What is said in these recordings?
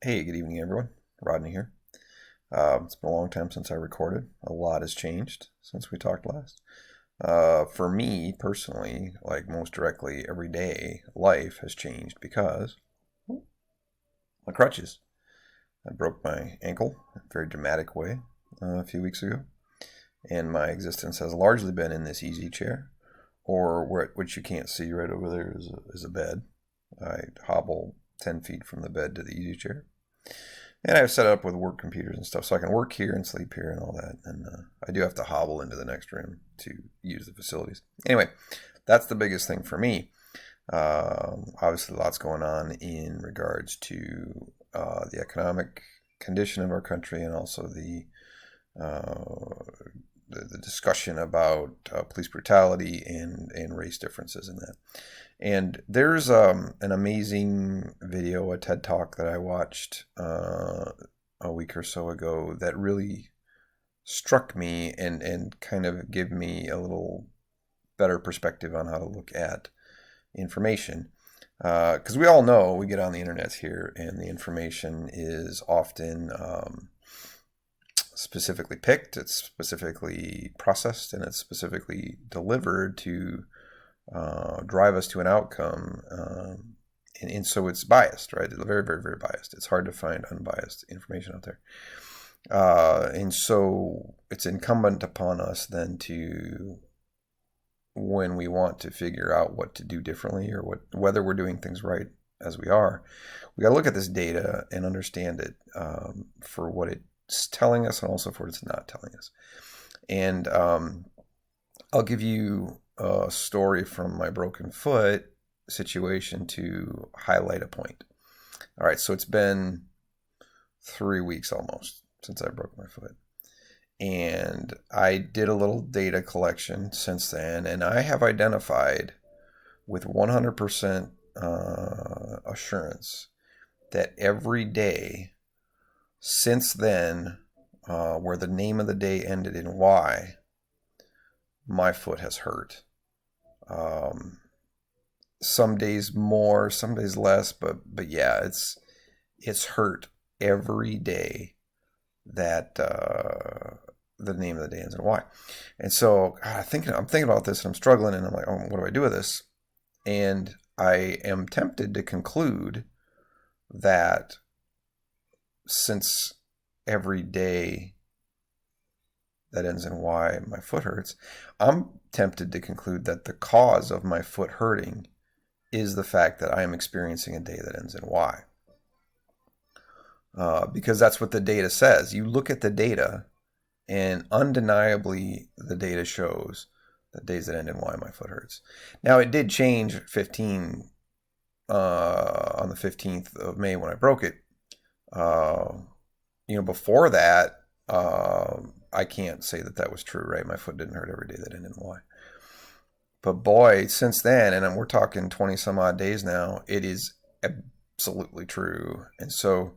Hey, good evening, everyone. Rodney here. It's been a long time since I recorded. A lot has changed since we talked last. For me personally, like most directly, everyday life has changed because my crutches. I broke my ankle in a very dramatic way a few weeks ago, and my existence has largely been in this easy chair, or which you can't see right over there is a bed. I hobble 10 feet from the bed to the easy chair. And I've set it up with work computers and stuff, so I can work here and sleep here and all that. And I do have to hobble into the next room to use the facilities. Anyway, that's the biggest thing for me. Obviously, lots going on in regards to the economic condition of our country, and also the discussion about police brutality and race differences in that. And there's an amazing video, a TED Talk that I watched a week or so ago that really struck me and kind of gave me a little better perspective on how to look at information. Because we all know we get on the internet here, and the information is often specifically picked, it's specifically processed, and it's specifically delivered to drive us to an outcome, and so it's biased, right? It's very, very, very biased. It's hard to find unbiased information out there, and so it's incumbent upon us then to, when we want to figure out what to do differently, or whether we're doing things right as we are, we got to look at this data and understand it for what it's telling us, and also for what it's not telling us. And I'll give you a story from my broken foot situation to highlight a point. All right, so it's been 3 weeks almost since I broke my foot. And I did a little data collection since then, and I have identified with 100% assurance that every day since then, where the name of the day ended in Y, my foot has hurt. Some days more, some days less, but yeah, it's hurt every day that the name of the day ends in Y. And so I'm thinking about this, and I'm struggling, and I'm like, oh, what do I do with this? And I am tempted to conclude that since every day that ends in Y, my foot hurts, I'm tempted to conclude that the cause of my foot hurting is the fact that I am experiencing a day that ends in Y. Because that's what the data says. You look at the data, and undeniably the data shows that days that end in Y, my foot hurts. Now, it did change on the 15th of May when I broke it. Before that, I can't say that was true, right? My foot didn't hurt every day that ended in Y. But boy, since then, and we're talking 20 some odd days now, it is absolutely true. And so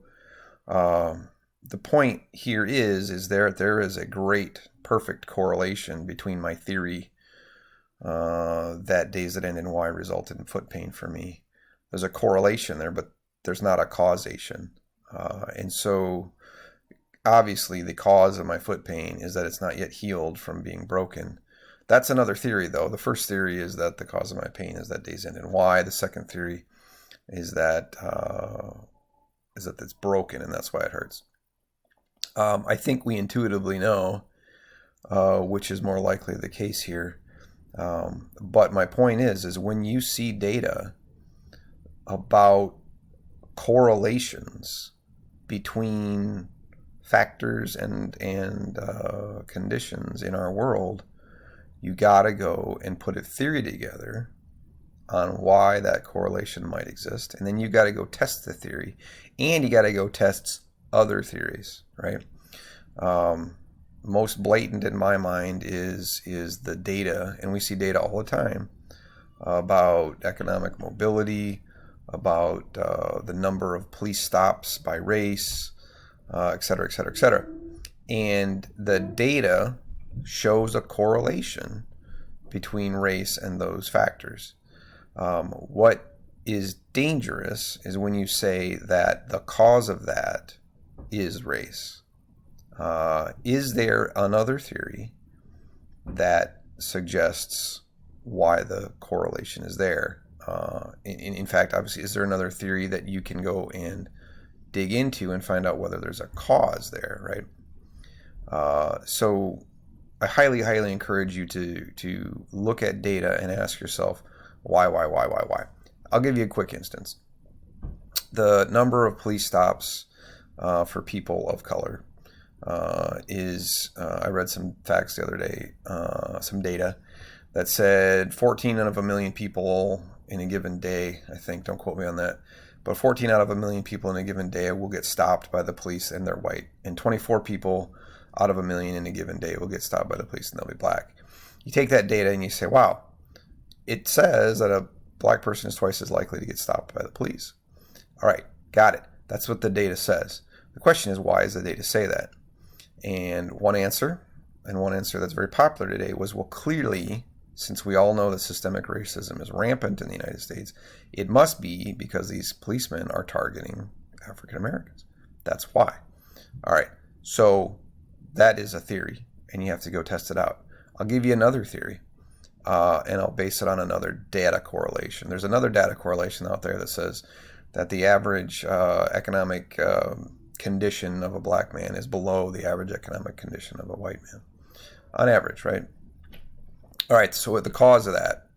the point here is there is a great, perfect correlation between my theory that days that end in Y resulted in foot pain for me. There's a correlation there, but there's not a causation. And so obviously the cause of my foot pain is that it's not yet healed from being broken. That's another theory, though. The first theory is that the cause of my pain is that days end in Y. The second theory is that it's broken, and that's why it hurts. I think we intuitively know which is more likely the case here. But my point is when you see data about correlations between factors and conditions in our world, you gotta go and put a theory together on why that correlation might exist, and then you gotta go test the theory, and you gotta go test other theories, right? Most blatant in my mind is the data, and we see data all the time about economic mobility, about the number of police stops by race, et cetera, et cetera, et cetera. And the data shows a correlation between race and those factors. What is dangerous is when you say that the cause of that is race. Is there another theory that suggests why the correlation is there? In fact, obviously, is there another theory that you can go and dig into and find out whether there's a cause there, right? So I highly, highly encourage you to look at data and ask yourself, why? I'll give you a quick instance. The number of police stops for people of color I read some facts the other day, some data that said 14 out of a million people in a given day, I think, don't quote me on that, but 14 out of a million people in a given day will get stopped by the police and they're white. And 24 people out of a million in a given day will get stopped by the police and they'll be black. You take that data and you say, wow, it says that a black person is twice as likely to get stopped by the police. All right, got it. That's what the data says. The question is, why does the data say that? And one answer that's very popular today was, well, clearly, since we all know that systemic racism is rampant in the United States, it must be because these policemen are targeting African Americans. That's why. All right, so that is a theory, and you have to go test it out. I'll give you another theory, and I'll base it on another data correlation. There's another data correlation out there that says that the average economic condition of a black man is below the average economic condition of a white man, on average, right? All right, so what the cause of that?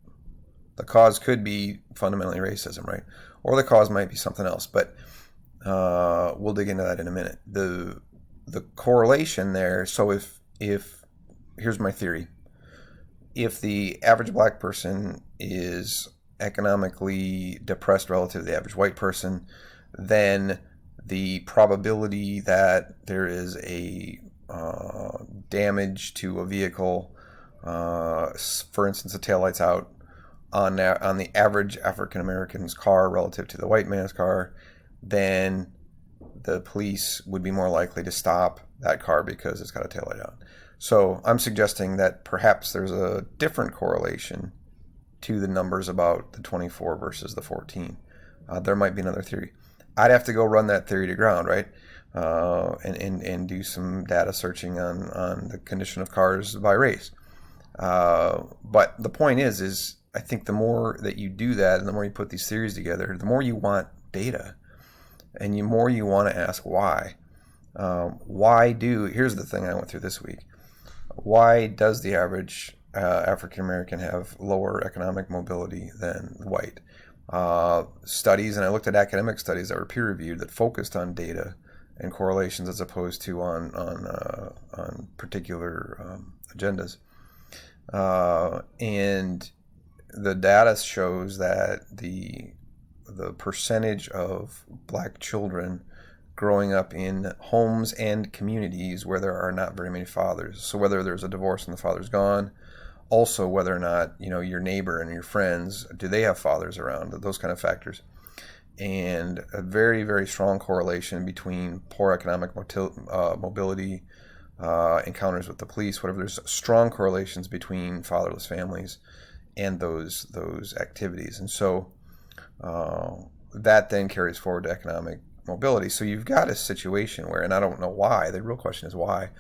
The cause could be fundamentally racism, right? Or the cause might be something else, but we'll dig into that in a minute. The correlation there, so if here's my theory. If the average black person is economically depressed relative to the average white person, then the probability that there is a damage to a vehicle, for instance, the taillight's out on the average African American's car relative to the white man's car, then the police would be more likely to stop that car because it's got a taillight out. So I'm suggesting that perhaps there's a different correlation to the numbers about the 24 versus the 14. There might be another theory. I'd have to go run that theory to ground, right? And do some data searching on the condition of cars by race. But the point is I think the more that you do that and the more you put these theories together, the more you want data and the more you want to ask why. Here's the thing I went through this week. Why does the average African American have lower economic mobility than white? Studies, and I looked at academic studies that were peer-reviewed that focused on data and correlations as opposed to on particular agendas. And the data shows that the percentage of black children growing up in homes and communities where there are not very many fathers, so whether there's a divorce and the father's gone, also whether or not your neighbor and your friends, do they have fathers around, those kind of factors, and a very, very strong correlation between poor economic mobility, encounters with the police, whatever. There's strong correlations between fatherless families and those activities, and so that then carries forward to economic mobility. So you've got a situation where, and I don't know why, the real question is why.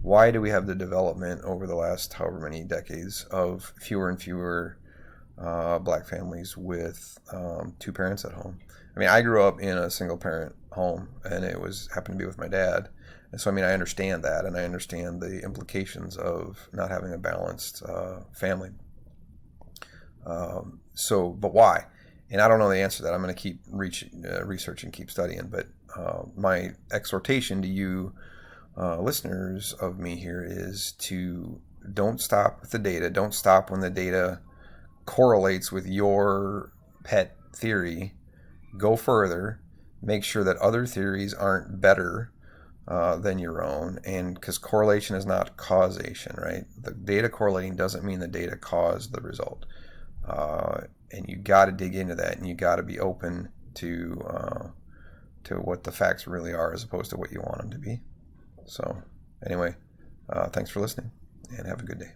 Why do we have the development over the last however many decades of fewer and fewer black families with two parents at home? I mean, I grew up in a single parent home, and it happened to be with my dad. And so, I mean, I understand that, and I understand the implications of not having a balanced family. But why? And I don't know the answer to that. I'm going to keep researching, keep studying. But my exhortation to you listeners of me here is to don't stop with the data. Don't stop when the data correlates with your pet theory. Go further. Make sure that other theories aren't better than your own. And because correlation is not causation, right? The data correlating doesn't mean the data caused the result. And you got to dig into that, and you got to be open to what the facts really are as opposed to what you want them to be. So anyway, thanks for listening, and have a good day.